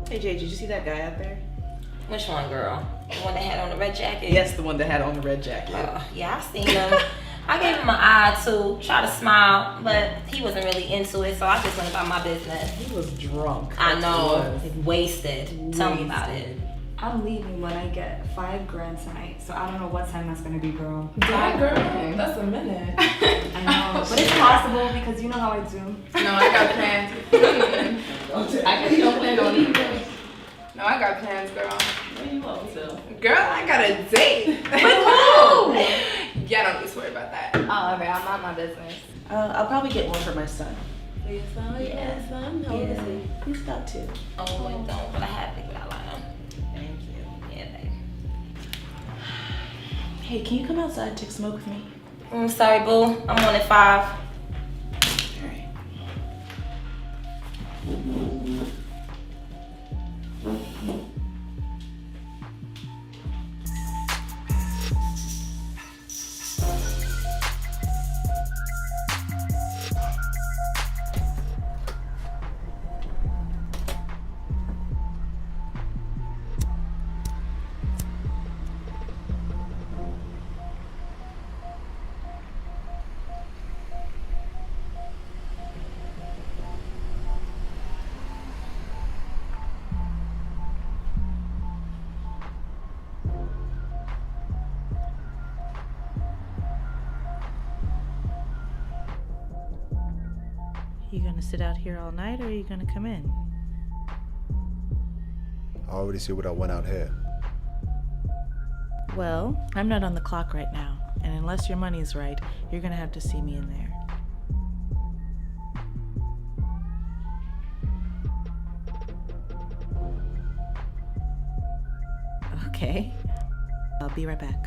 Hey Jay, did you see that guy out there? Which one, girl? The one that had on the red jacket? Yes, the one that had on the red jacket. Yeah, I seen him. I gave him an eye too, try to smile, but he wasn't really into it, so I just went about my business. He was drunk. I know, wasted. Tell me about it. I'm leaving when I get $5,000 tonight, so I don't know what time that's gonna be, girl. Damn, girl, that's a minute. I know, but it's possible because you know how I do. No, I got plans. I guess you don't plan on either. No, I got plans, girl. Where you going to? Girl, I got a date. With who? Yeah, don't need to worry about that. Oh, alright, I'm on my business. I'll probably get one for my son. For your son? Yeah. Son? How old is he? He's about 2. Oh, I don't, but I had to get out of him. Thank you. Yeah, babe. Hey, can you come outside and take a smoke with me? Sorry, boo. I'm on at 5. Alright. You gonna sit out here all night or are you gonna come in? I already see what I went out here. Well, I'm not on the clock right now, and unless your money's right, you're gonna have to see me in there. Okay. I'll be right back.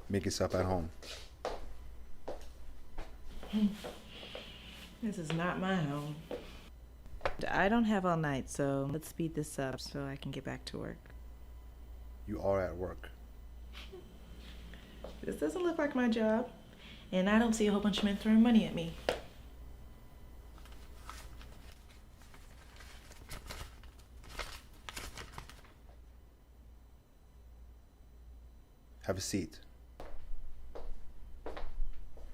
Make yourself at home. This is not my home. I don't have all night, so let's speed this up so I can get back to work. You are at work. This doesn't look like my job, and I don't see a whole bunch of men throwing money at me. Have a seat.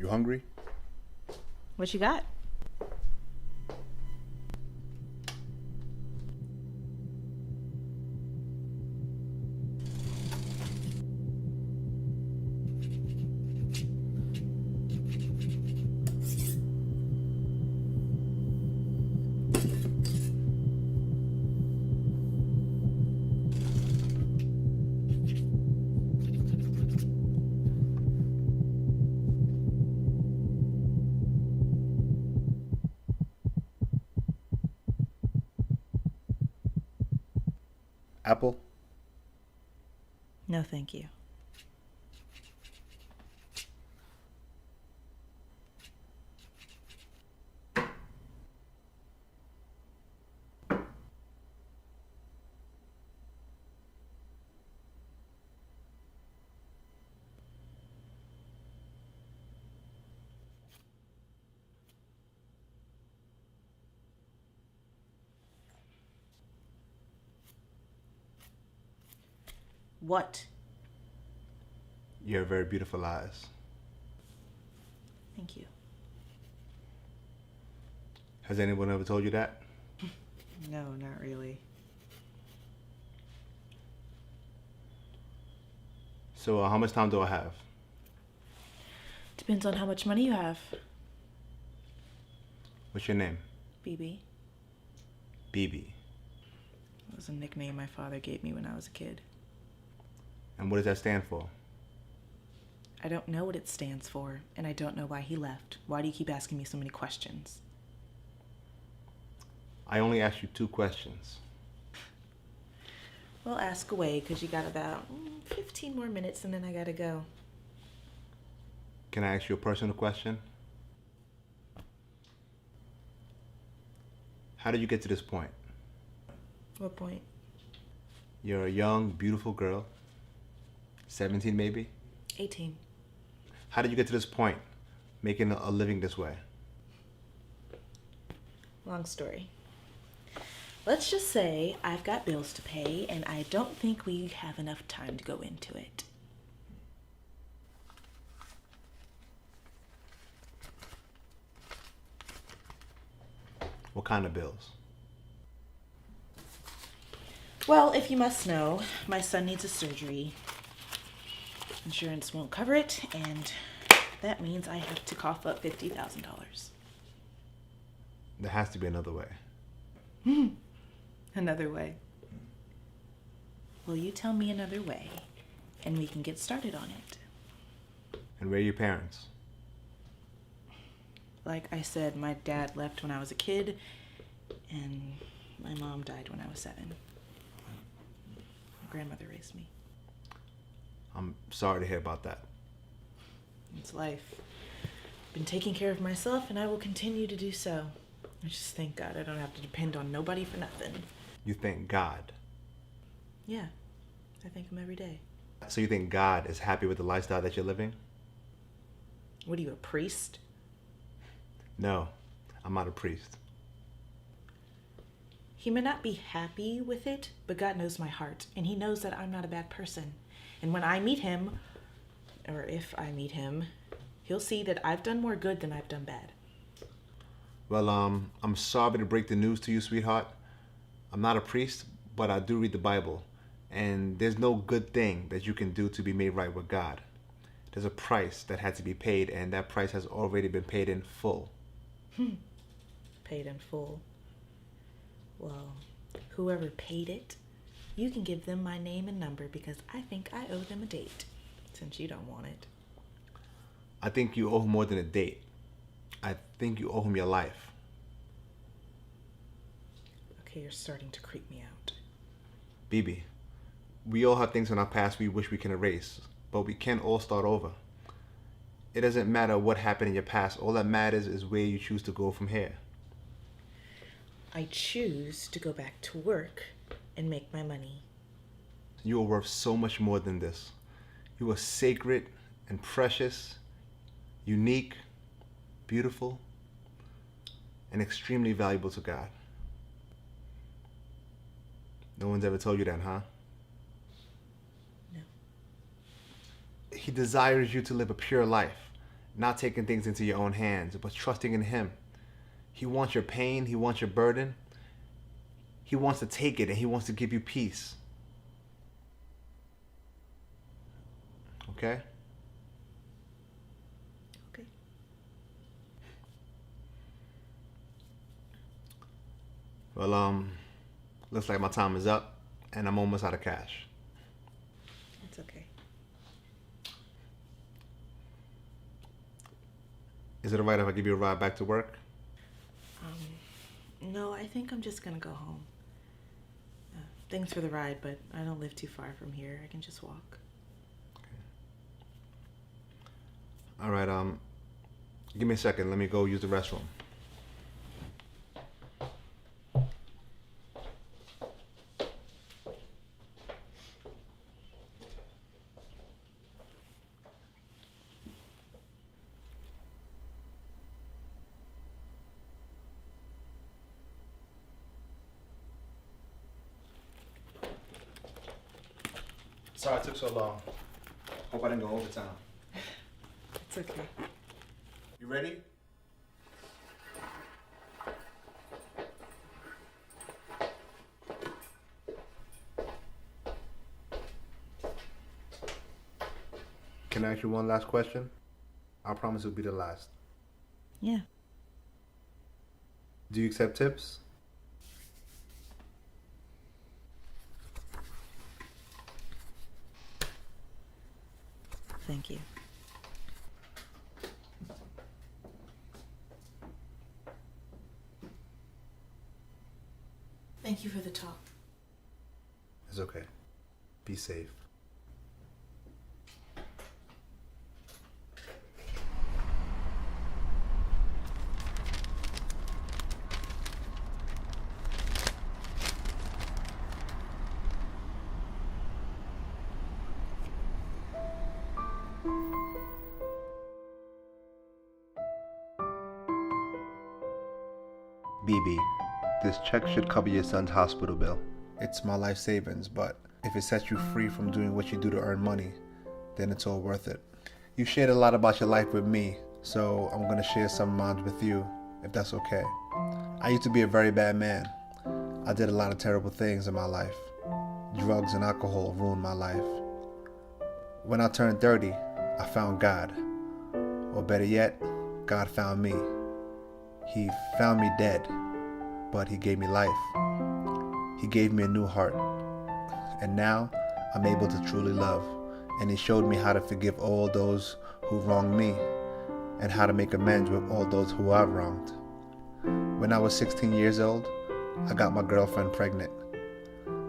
You hungry? What you got? Apple? No, thank you. What? You have very beautiful eyes. Thank you. Has anyone ever told you that? No, not really. So how much time do I have? Depends on how much money you have. What's your name? BB. BB. It was a nickname my father gave me when I was a kid. And what does that stand for? I don't know what it stands for, and I don't know why he left. Why do you keep asking me so many questions? I only asked you 2 questions. Well, ask away, because you got about 15 more minutes, and then I gotta go. Can I ask you a personal question? How did you get to this point? What point? You're a young, beautiful girl. 17 maybe? 18. How did you get to this point, making a living this way? Long story. Let's just say I've got bills to pay, and I don't think we have enough time to go into it. What kind of bills? Well, if you must know, my son needs a surgery. Insurance won't cover it, and that means I have to cough up $50,000. There has to be another way. Another way. Well, you tell me another way, and we can get started on it. And where are your parents? Like I said, my dad left when I was a kid, and my mom died when I was 7. My grandmother raised me. I'm sorry to hear about that. It's life. Been taking care of myself, and I will continue to do so. I just thank God I don't have to depend on nobody for nothing. You thank God. Yeah, I thank him every day. So you think God is happy with the lifestyle that you're living? What are you, a priest? No, I'm not a priest. He may not be happy with it, but God knows my heart, and he knows that I'm not a bad person. And when I meet him, or if I meet him, he'll see that I've done more good than I've done bad. Well, I'm sorry to break the news to you, sweetheart. I'm not a priest, but I do read the Bible. And there's no good thing that you can do to be made right with God. There's a price that had to be paid, and that price has already been paid in full. Paid in full. Well, whoever paid it, you can give them my name and number because I think I owe them a date, since you don't want it. I think you owe him more than a date. I think you owe him your life. Okay, you're starting to creep me out. Bibi, we all have things in our past we wish we can erase, but we can all start over. It doesn't matter what happened in your past. All that matters is where you choose to go from here. I choose to go back to work and make my money. You are worth so much more than this. You are sacred and precious, unique, beautiful, and extremely valuable to God. No one's ever told you that, huh? No. He desires you to live a pure life, not taking things into your own hands, but trusting in him. He wants your pain, he wants your burden. He wants to take it and he wants to give you peace. Okay? Okay. Well, looks like my time is up and I'm almost out of cash. It's okay. Is it alright if I give you a ride back to work? No, I think I'm just gonna go home. Thanks for the ride, but I don't live too far from here. I can just walk. Alright, give me a second. Let me go use the restroom. Sorry it took so long. Hope I didn't go overtime. It's okay. You ready? Can I ask you one last question? I promise it'll be the last. Yeah. Do you accept tips? Thank you. Thank you for the talk. It's okay. Be safe. BB, this check should cover your son's hospital bill. It's my life savings, but if it sets you free from doing what you do to earn money, then it's all worth it. You shared a lot about your life with me, so I'm gonna share some of mine with you, if that's okay. I used to be a very bad man. I did a lot of terrible things in my life. Drugs and alcohol ruined my life. When I turned 30, I found God. Or better yet, God found me. He found me dead, but He gave me life. He gave me a new heart. And now I'm able to truly love. And He showed me how to forgive all those who wronged me and how to make amends with all those who I've wronged. When I was 16 years old, I got my girlfriend pregnant.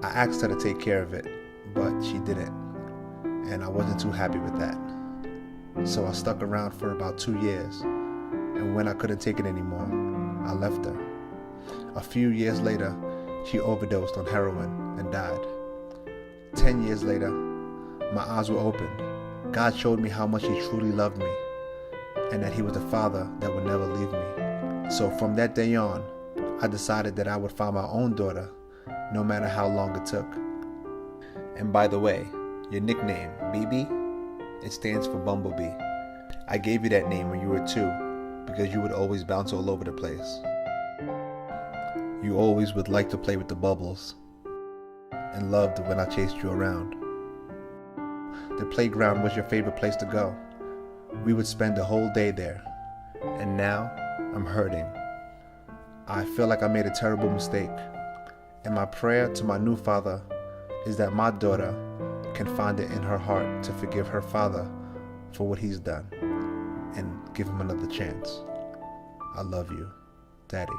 I asked her to take care of it, but she didn't. And I wasn't too happy with that. So I stuck around for about 2 years, and when I couldn't take it anymore, I left her. A few years later, she overdosed on heroin and died. 10 years later, my eyes were opened. God showed me how much He truly loved me, and that He was a father that would never leave me. So from that day on, I decided that I would find my own daughter, no matter how long it took. And by the way, your nickname, BB, it stands for Bumblebee. I gave you that name when you were 2 because you would always bounce all over the place. You always would like to play with the bubbles and loved when I chased you around. The playground was your favorite place to go. We would spend the whole day there. And now I'm hurting. I feel like I made a terrible mistake. And my prayer to my new father is that my daughter can find it in her heart to forgive her father for what he's done and give him another chance. I love you, Daddy.